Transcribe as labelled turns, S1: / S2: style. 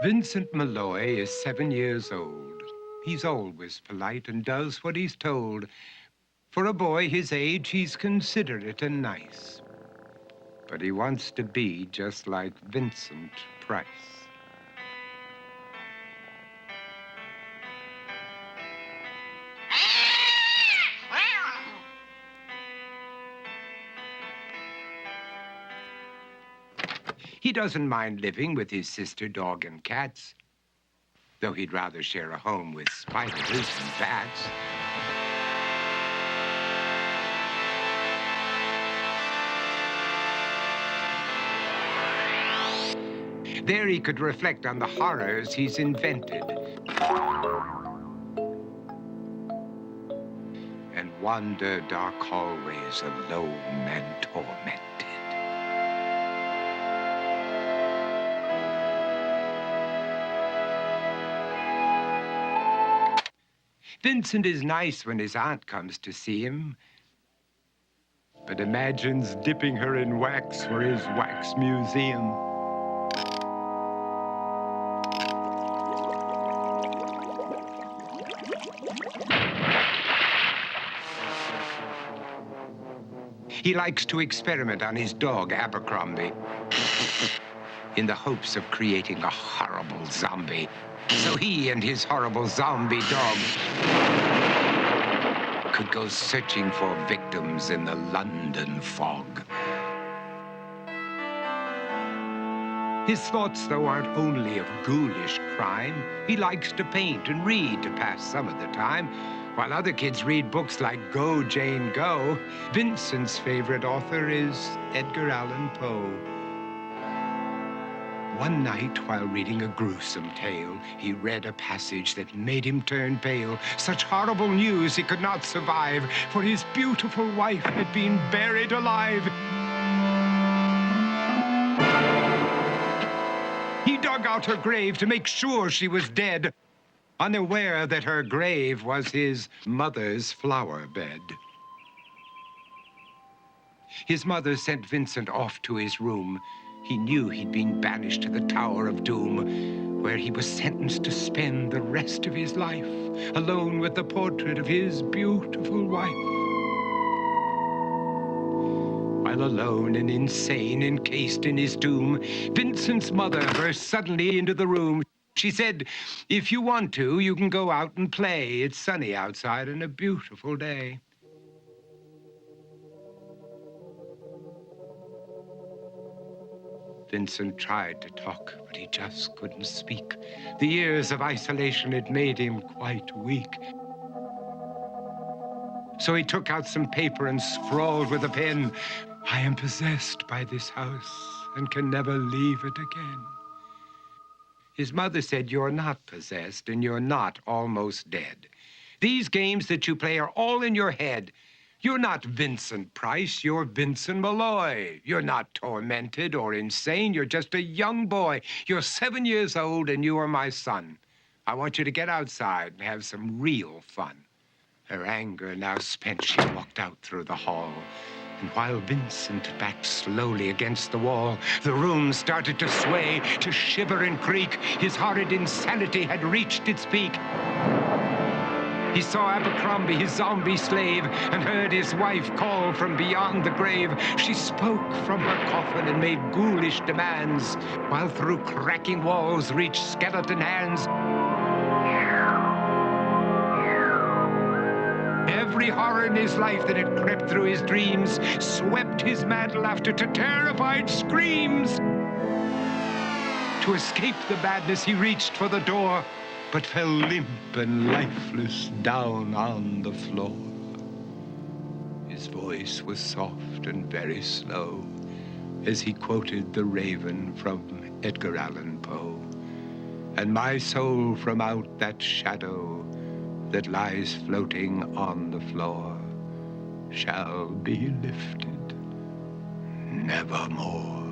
S1: Vincent Malloy is 7 years old. He's always polite and does what he's told. For a boy his age, he's considerate and nice. But he wants to be just like Vincent Price. He doesn't mind living with his sister, dog, and cats, though he'd rather share a home with spiders and bats. There he could reflect on the horrors he's invented and wander dark hallways alone and tormented. Vincent is nice when his aunt comes to see him, but imagines dipping her in wax for his wax museum. He likes to experiment on his dog, Abercrombie, in the hopes of creating a horrible zombie. So he and his horrible zombie dog could go searching for victims in the London fog. His thoughts, though, aren't only of ghoulish crime. He likes to paint and read to pass some of the time. While other kids read books like Go, Jane, Go, Vincent's favorite author is Edgar Allan Poe. One night, while reading a gruesome tale, he read a passage that made him turn pale. Such horrible news he could not survive, for his beautiful wife had been buried alive. He dug out her grave to make sure she was dead, unaware that her grave was his mother's flower bed. His mother sent Vincent off to his room. He knew he'd been banished to the Tower of Doom, where he was sentenced to spend the rest of his life alone with the portrait of his beautiful wife. While alone and insane, encased in his tomb, Vincent's mother burst suddenly into the room. She said, "If you want to, you can go out and play. It's sunny outside and a beautiful day." Vincent tried to talk, but he just couldn't speak. The years of isolation had made him quite weak. So he took out some paper and scrawled with a pen, "I am possessed by this house and can never leave it again." His mother said, "You're not possessed and you're not almost dead. These games that you play are all in your head. You're not Vincent Price, you're Vincent Malloy. You're not tormented or insane, you're just a young boy. You're 7 years old and you are my son. I want you to get outside and have some real fun." Her anger now spent, she walked out through the hall. And while Vincent backed slowly against the wall, the room started to sway, to shiver and creak. His horrid insanity had reached its peak. He saw Abercrombie, his zombie slave, and heard his wife call from beyond the grave. She spoke from her coffin and made ghoulish demands, while through cracking walls reached skeleton hands. Every horror in his life that had crept through his dreams swept his mad laughter to terrified screams. To escape the madness, he reached for the door, but fell limp and lifeless down on the floor. His voice was soft and very slow as he quoted The Raven from Edgar Allan Poe. "And my soul from out that shadow that lies floating on the floor shall be lifted nevermore."